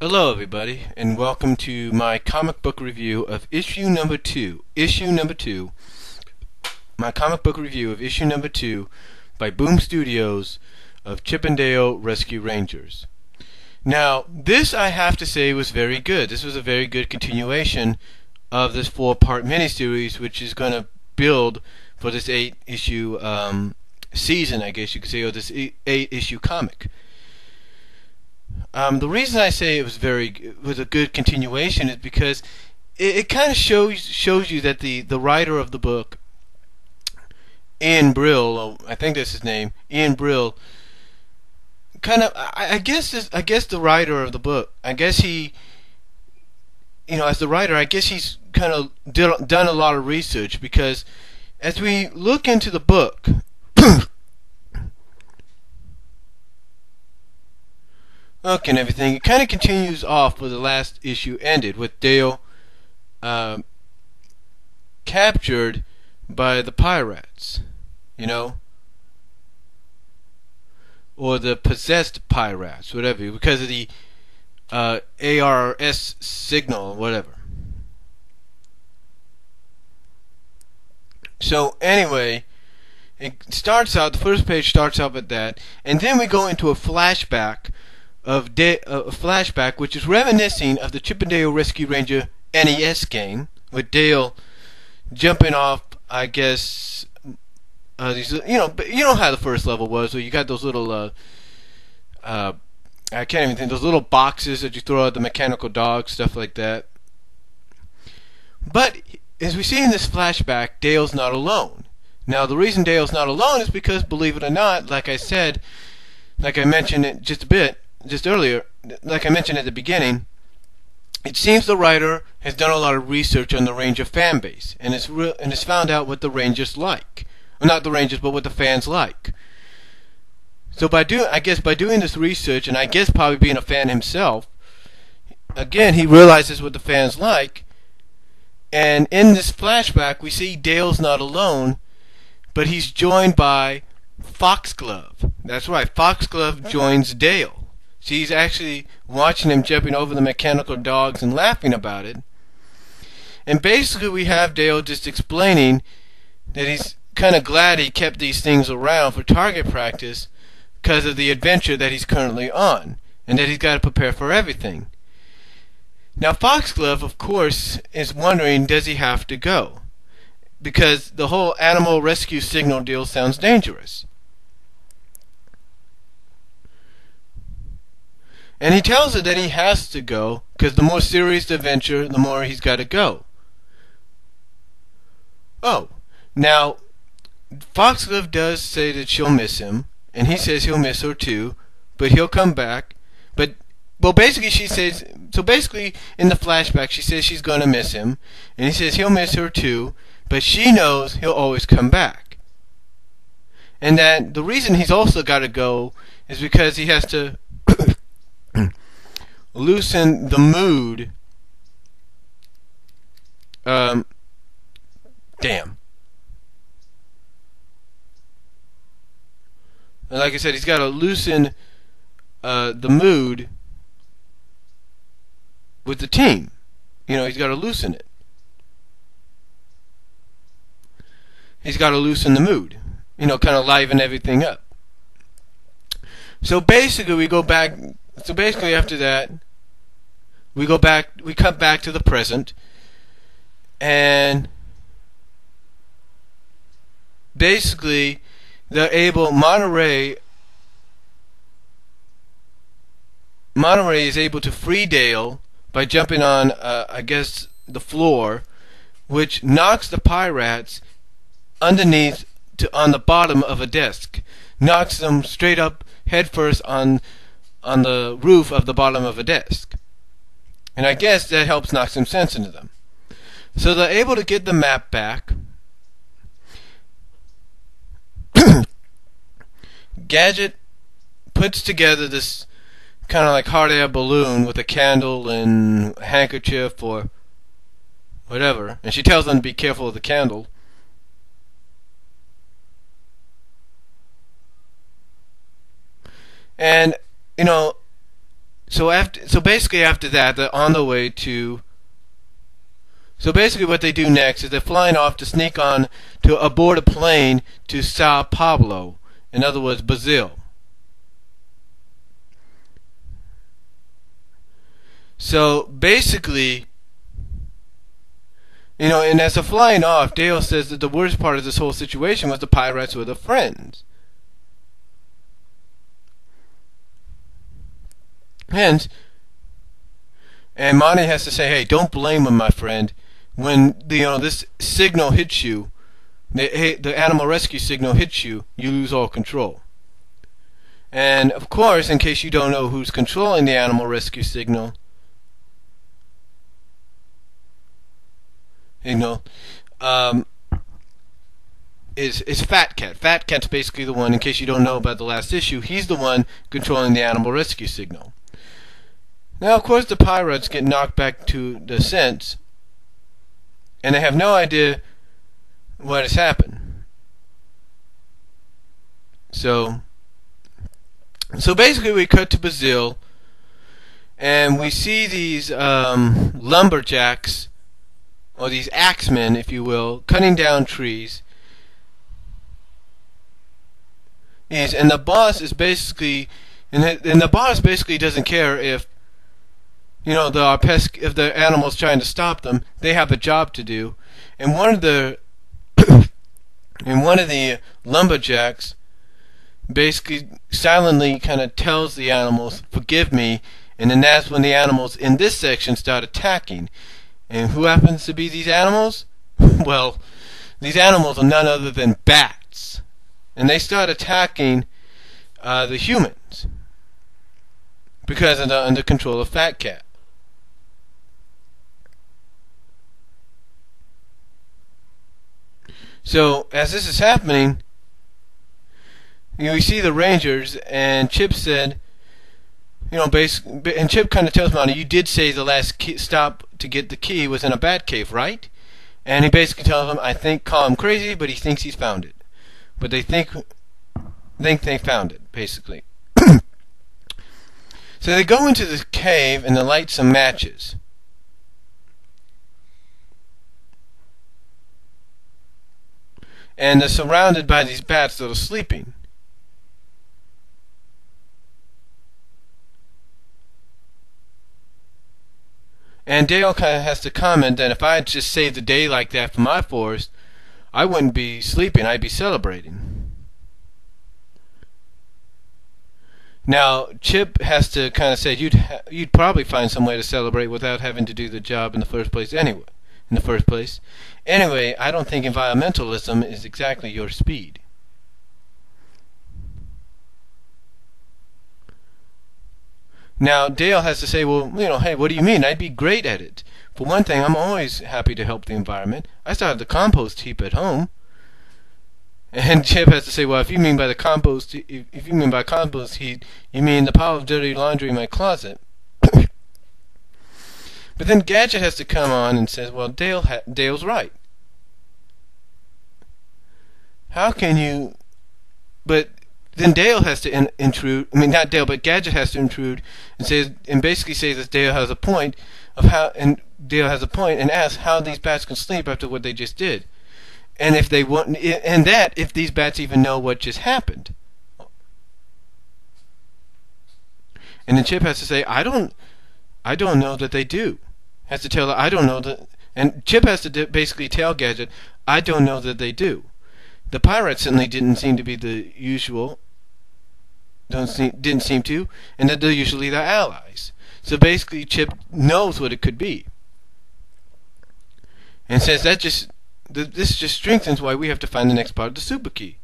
Hello everybody, and welcome to my comic book review of issue number 2. My comic book review of issue number 2 by Boom Studios of Chip 'n Dale Rescue Rangers. Now, this I have to say was very good. This was a very good continuation of this 4-part miniseries, which is going to build for this 8-issue season, I guess you could say, or this 8-issue comic. The reason I say it was a good continuation is because it kind of shows you that the writer of the book, Ian Brill, I think that's his name, Ian Brill, kind of I guess the writer of the book, I guess he, as the writer, I guess he's kind of done a lot of research, because as we look into the book. Okay, and everything. It kind of continues off where the last issue ended, with Dale captured by the pirates, or the possessed pirates, whatever, because of the ARS signal, whatever. So anyway, it starts out. The first page starts out with that, and then we go into a flashback which is reminiscing of the Chip 'n Dale Rescue Ranger NES game, with Dale jumping off, I guess, these, but you know how the first level was, where you got those little, I can't even think, those little boxes that you throw at the mechanical dog, stuff like that. But as we see in this flashback, Dale's not alone. Now, the reason Dale's not alone is because, believe it or not, like I mentioned it just earlier, like I mentioned at the beginning, it seems the writer has done a lot of research on the Ranger fan base, and has found out what the Rangers like. Well, not the Rangers, but what the fans like. So by doing this research, and I guess probably being a fan himself, again, he realizes what the fans like, and in this flashback, we see Dale's not alone, but he's joined by Foxglove. That's right, Foxglove joins Dale. She's actually watching him jumping over the mechanical dogs and laughing about it. And basically we have Dale just explaining that he's kind of glad he kept these things around for target practice because of the adventure that he's currently on, and that he's got to prepare for everything. Now Foxglove, of course, is wondering, does he have to go? Because the whole animal rescue signal deal sounds dangerous. And he tells her that he has to go, because the more serious the adventure, the more he's got to go. Oh, now, Foxglove does say that she'll miss him, and he says he'll miss her too, but he'll come back. Basically in the flashback, she says she's going to miss him, and he says he'll miss her too, but she knows he'll always come back. And that the reason he's also got to go is because he has to loosen the mood. Like I said, he's got to loosen the mood with the team. He's got to loosen it. He's got to loosen the mood. Kind of liven everything up. So basically, we go back. So basically, after that, we cut back to the present, and basically, Monterey is able to free Dale by jumping on, I guess, the floor, which knocks the pirates underneath on the bottom of a desk, knocks them straight up headfirst on the roof of the bottom of a desk. And I guess that helps knock some sense into them. So they're able to get the map back. Gadget puts together this kind of like hot air balloon with a candle and a handkerchief or whatever. And she tells them to be careful of the candle. And, so basically after that, they're on the way to. So basically, what they do next is they're flying off to sneak on to aboard a plane to Sao Paulo, in other words, Brazil. So basically, and as they're flying off, Dale says that the worst part of this whole situation was the pirates were the friends. Hence, and Monty has to say, "Hey, don't blame him, my friend. When this signal hits you, the animal rescue signal hits you, you lose all control." And of course, in case you don't know who's controlling the animal rescue signal, is Fat Cat. Fat Cat's basically the one. In case you don't know about the last issue, he's the one controlling the animal rescue signal. Now, of course, the pirates get knocked back to the sense, and they have no idea what has happened. So basically, we cut to Brazil, and we see these lumberjacks, or these axemen, if you will, cutting down trees. Yes, and the boss is basically, and the boss basically doesn't care if if the animal's trying to stop them. They have a job to do, and one of the lumberjacks basically silently kind of tells the animals, "Forgive me," and then that's when the animals in this section start attacking. And who happens to be these animals? Well, these animals are none other than bats, and they start attacking the humans because they're under control of Fat Cat. So as this is happening, we see the Rangers, and Chip said, and Chip kind of tells Monty, "You did say the last stop to get the key was in a bat cave, right?" And he basically tells him, "I think call him crazy, but he thinks he's found it." But they think they found it, basically. So they go into the cave and they light some matches. And they're surrounded by these bats that are sleeping. And Dale kind of has to comment that if I had just saved the day like that for my forest, I wouldn't be sleeping, I'd be celebrating. Now, Chip has to kind of say, you'd probably find some way to celebrate without having to do the job in the first place anyway. Anyway, I don't think environmentalism is exactly your speed. Now, Dale has to say, well, hey, what do you mean? I'd be great at it. For one thing, I'm always happy to help the environment. I still have the compost heap at home. And Chip has to say, well, if you mean by compost heap, you mean the pile of dirty laundry in my closet. But then Gadget has to come on and says, well, Dale's right. How can you... But then Dale has to intrude. I mean, not Dale, but Gadget has to intrude and basically says that Dale has a point and asks how these bats can sleep after what they just did, and if these bats even know what just happened. And then Chip has to say, I don't know that they do. Has to tell her, I don't know that, and Chip has to basically tell Gadget, I don't know that they do. The pirates certainly didn't seem to be the usual. Didn't seem to, and that they're usually their allies. So basically, Chip knows what it could be, and says this just strengthens why we have to find the next part of the super key.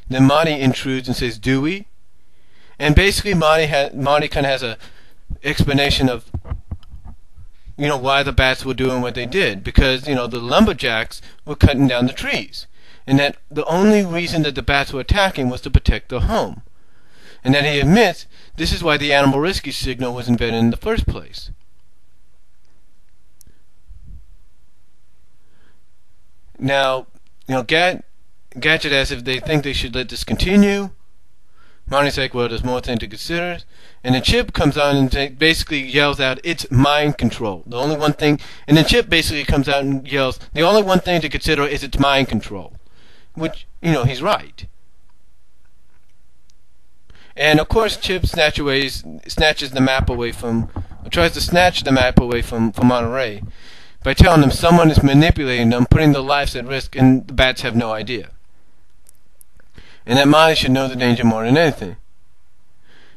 Then Monty intrudes and says, "Do we?" And basically, Monty kind of has a explanation of why the bats were doing what they did, because the lumberjacks were cutting down the trees, and that the only reason that the bats were attacking was to protect their home. And that he admits this is why the animal rescue signal was invented in the first place. Now, Gadget asks if they think they should let this continue, Monty's like, well, there's more things to consider. And then Chip comes on and basically yells out, it's mind control. The only one thing, and then Chip basically comes out and yells, the only one thing to consider is it's mind control. Which, he's right. And of course, Chip snatches the map away from, or tries to snatch the map away from Monterey by telling them someone is manipulating them, putting their lives at risk, and the bats have no idea. And that Monty should know the danger more than anything.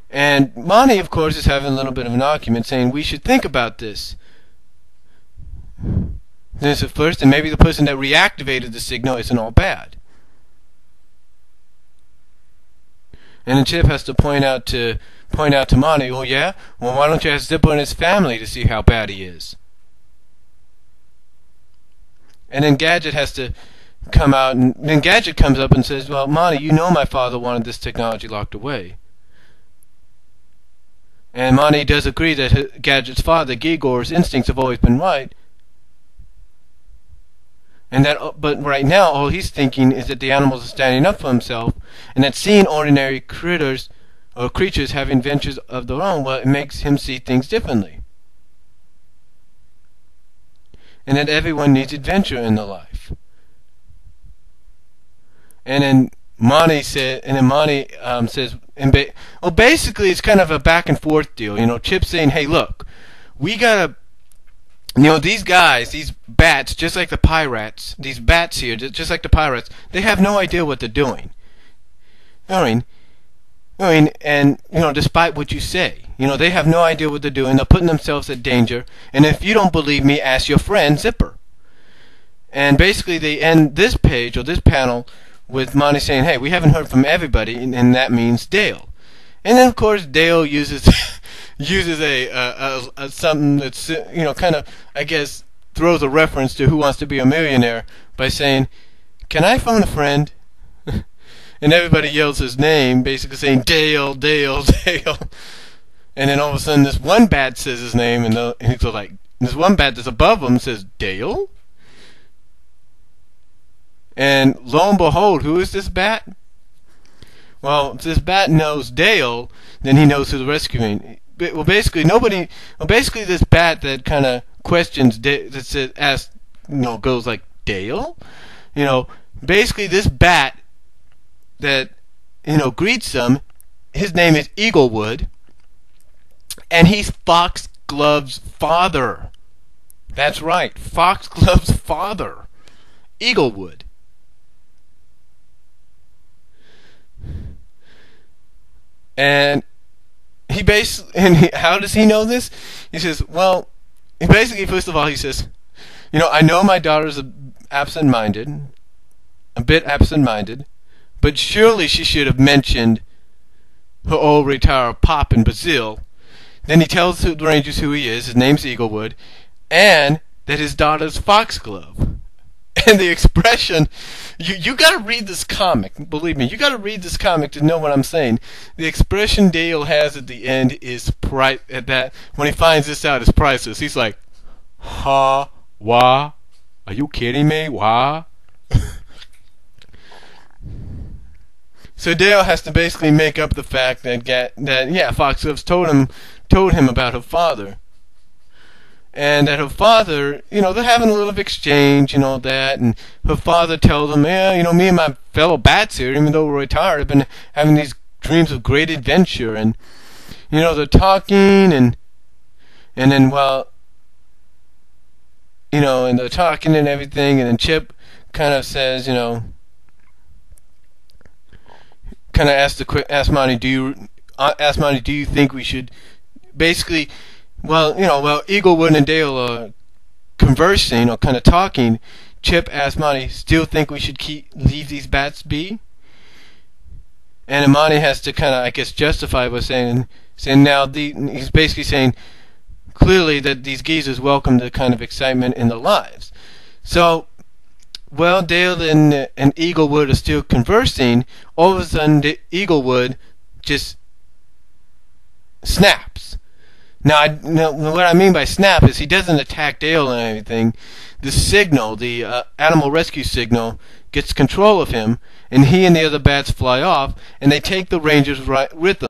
And Monty, of course, is having a little bit of an argument, saying we should think about this. This at first, and maybe the person that reactivated the signal isn't all bad. And then Chip has to point out to Monty, oh yeah? Well, why don't you ask Zippo and his family to see how bad he is? And then Gadget has to come out, and then Gadget comes up and says, well, Monty, you know my father wanted this technology locked away. And Monty does agree that Gadget's father, Gigor's instincts have always been right. And but right now, all he's thinking is that the animals are standing up for himself, and that seeing ordinary critters or creatures having ventures of their own, well, it makes him see things differently. And that everyone needs adventure in their life. And then Monty says, well, basically it's kind of a back and forth deal. Chip saying, hey, look, we gotta, these guys, these bats, just like the pirates, these bats here, just like the pirates, they have no idea what they're doing. And despite what you say, they have no idea what they're doing. They're putting themselves at danger. And if you don't believe me, ask your friend Zipper. And basically, they end this page or this panel with Monty saying, "Hey, we haven't heard from everybody," and that means Dale. And then, of course, Dale uses a something that's kind of, I guess, throws a reference to Who Wants to Be a Millionaire by saying, "Can I phone a friend?" And everybody yells his name, basically saying, Dale, Dale, Dale. And then all of a sudden, this one bat says his name, and he's like, this one bat that's above him says, Dale? And lo and behold, who is this bat? Well, if this bat knows Dale, then he knows who the rescuing. Well, basically, this bat that kind of questions, goes like, Dale? Basically, this bat that greets them, his name is Eaglewood, and he's Foxglove's father. That's right, Foxglove's father, Eaglewood. And how does he know this? He says, well, first of all, he says, I know my daughter's a bit absent-minded, but surely she should have mentioned her old retired pop in Brazil. Then he tells the Rangers who he is, his name's Eaglewood, and that his daughter's Foxglove. And the expression, you gotta read this comic, believe me, you gotta read this comic to know what I'm saying. The expression Dale has at the end is when he finds this out, is priceless. He's like, ha, wah, are you kidding me, wah? So Dale has to basically make up the fact that Foxglove told him about her father. And that her father, they're having a little exchange and all that, and her father tells them, me and my fellow bats here, even though we're retired, have been having these dreams of great adventure, and, they're talking, and then, and they're talking and everything, and then Chip kind of says, kind of ask Monty, do you think we should, basically, Eaglewood and Dale are conversing or kind of talking. Chip asks Monty, still think we should leave these bats be? And then Monty has to kind of, I guess, justify by saying now he's basically saying clearly that these geezers welcome the kind of excitement in their lives. So, Dale and Eaglewood are still conversing. All of a sudden, Eaglewood just snaps. Now, what I mean by snap is he doesn't attack Dale and anything. The signal, the animal rescue signal, gets control of him, and he and the other bats fly off, and they take the Rangers right with them.